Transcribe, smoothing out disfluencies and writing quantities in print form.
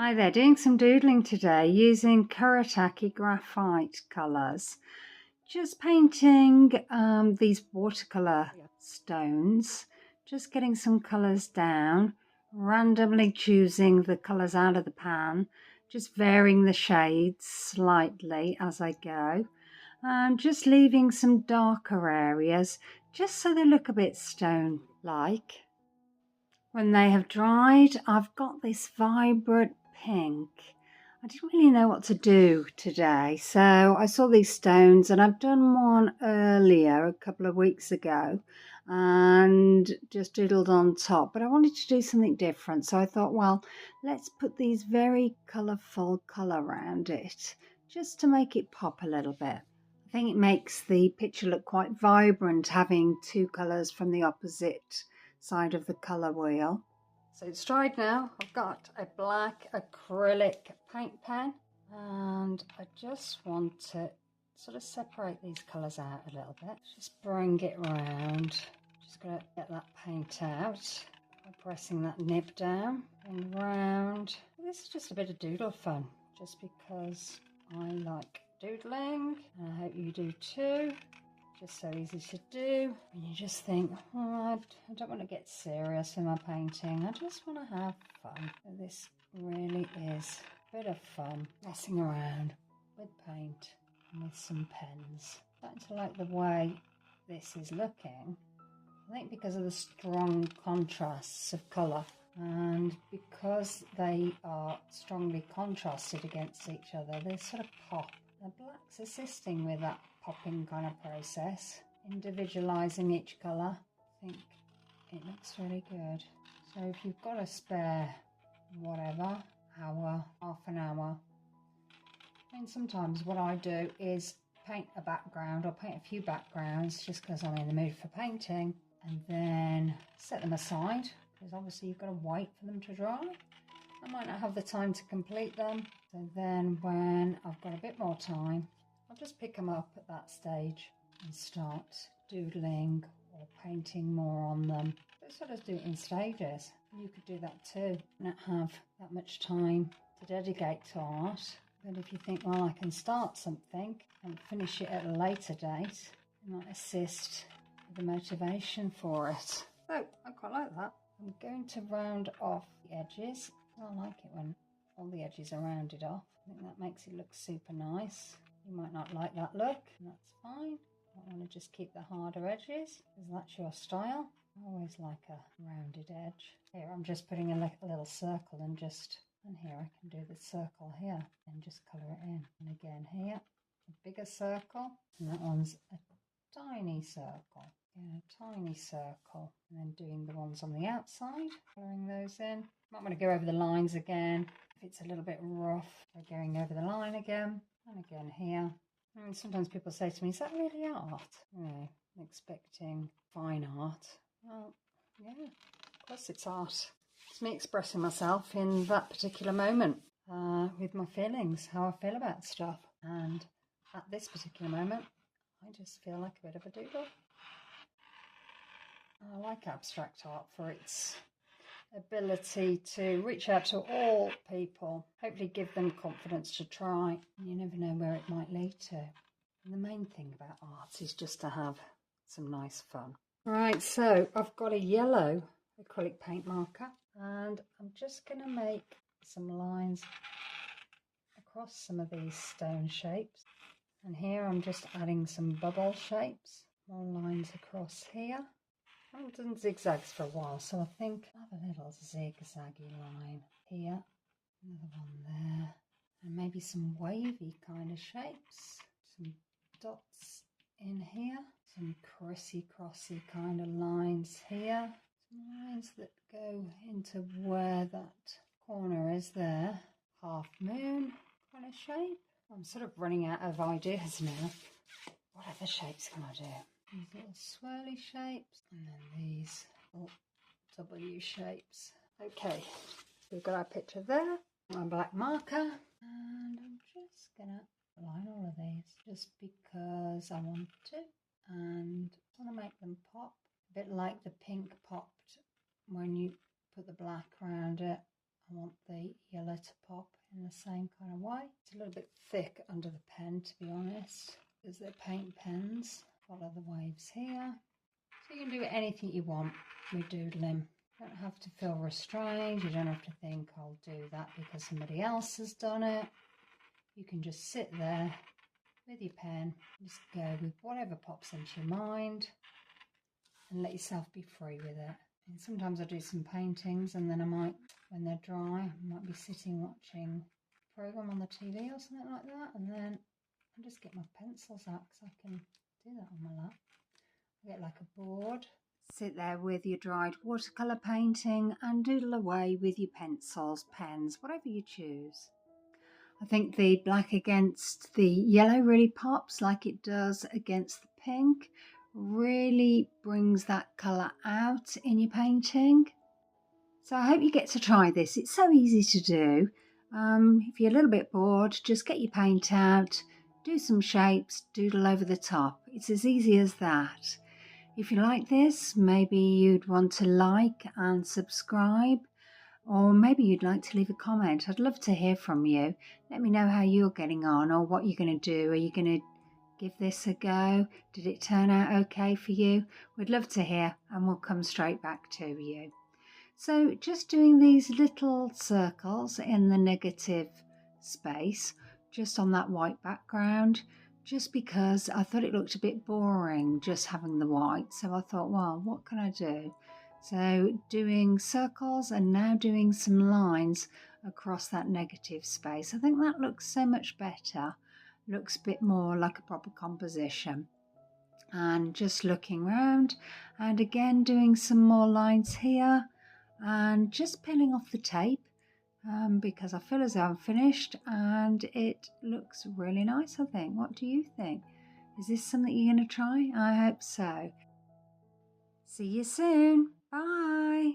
Hi there, doing some doodling today using Kuretake graphite colours. Just painting these watercolor stones, just getting some colours down, randomly choosing the colours out of the pan, just varying the shades slightly as I go, and just leaving some darker areas just so they look a bit stone-like. When they have dried, I've got this vibrant pink. I didn't really know what to do today, so I saw these stones and I've done one earlier a couple of weeks ago and just doodled on top, but I wanted to do something different, so I thought, well, let's put these very colourful colour around it just to make it pop a little bit. I think it makes the picture look quite vibrant having two colours from the opposite side of the colour wheel. So it's dried now. I've got a black acrylic paint pen and I just want to sort of separate these colours out a little bit. Just bring it around. Just going to get that paint out by pressing that nib down and round. This is just a bit of doodle fun, just because I like doodling and I hope you do too. Just so easy to do, and you just think, oh, I don't want to get serious in my painting, I just want to have fun. And this really is a bit of fun, messing around with paint and with some pens. I'm starting to like the way this is looking, I think because of the strong contrasts of colour, and because they are strongly contrasted against each other, they sort of pop. The black's assisting with that popping kind of process, individualising each colour. I think it looks really good. So if you've got a spare whatever, hour, half an hour, and sometimes what I do is paint a background or paint a few backgrounds just because I'm in the mood for painting, and then set them aside, because obviously you've got to wait for them to dry. I might not have the time to complete them, so then when I've got a bit more time, I'll just pick them up at that stage and start doodling or painting more on them. But sort of do it in stages. You could do that too, not have that much time to dedicate to art. But if you think, well, I can start something and finish it at a later date, it might assist with the motivation for it. So I quite like that. I'm going to round off the edges. I like it when all the edges are rounded off. I think that makes it look super nice. You might not like that look, and that's fine. I want to just keep the harder edges, because that's your style. I always like a rounded edge. Here I'm just putting a little circle and here I can do the circle here and just colour it in. And again here, a bigger circle, and that one's a tiny circle. Yeah, a tiny circle, and then doing the ones on the outside, colouring those in. Might want to go over the lines again if it's a little bit rough, or going over the line again, and again here. And sometimes people say to me, is that really art? You know, expecting fine art. Well, yeah, of course it's art. It's me expressing myself in that particular moment with my feelings, how I feel about stuff. And at this particular moment, I just feel like a bit of a doodle. I like abstract art for its ability to reach out to all people, hopefully give them confidence to try. You never know where it might lead to. And the main thing about art is just to have some nice fun. Right, so I've got a yellow acrylic paint marker, and I'm just going to make some lines across some of these stone shapes. And here I'm just adding some bubble shapes, more lines across here. I haven't done zigzags for a while, so I think I'll have a little zigzaggy line here, another one there, and maybe some wavy kind of shapes, some dots in here, some crossy kind of lines here, some lines that go into where that corner is there, half moon kind of shape. I'm sort of running out of ideas now. What other shapes can I do? These little swirly shapes, and then these little W shapes. Okay, so we've got our picture there, my black marker, and I'm just gonna line all of these just because I want to, and I want to make them pop, a bit like the pink popped when you put the black around it. I want the yellow to pop in the same kind of way. It's a little bit thick under the pen, to be honest, because they're paint pens. Follow the waves here. So you can do anything you want with doodling. You don't have to feel restrained. You don't have to think, I'll do that because somebody else has done it. You can just sit there with your pen, just go with whatever pops into your mind and let yourself be free with it. And sometimes I do some paintings and then I might, when they're dry, I might be sitting watching a program on the TV or something like that, and then I just get my pencils out because I can do that on my lap. I get like a board. Sit there with your dried watercolour painting and doodle away with your pencils, pens, whatever you choose. I think the black against the yellow really pops like it does against the pink. Really brings that colour out in your painting. So I hope you get to try this. It's so easy to do. If you're a little bit bored, just get your paint out, do some shapes, doodle over the top. It's as easy as that. If you like this, maybe you'd want to like and subscribe, or maybe you'd like to leave a comment. I'd love to hear from you. Let me know how you're getting on or what you're going to do. Are you going to give this a go? Did it turn out okay for you? We'd love to hear and we'll come straight back to you. So just doing these little circles in the negative space, just on that white background, just because I thought it looked a bit boring just having the white. So I thought, well, what can I do? So doing circles and now doing some lines across that negative space. I think that looks so much better. Looks a bit more like a proper composition. And just looking around and again doing some more lines here and just peeling off the tape because I feel as though I'm finished and it looks really nice, I think. What do you think? Is this something you're going to try? I hope so. See you soon. Bye.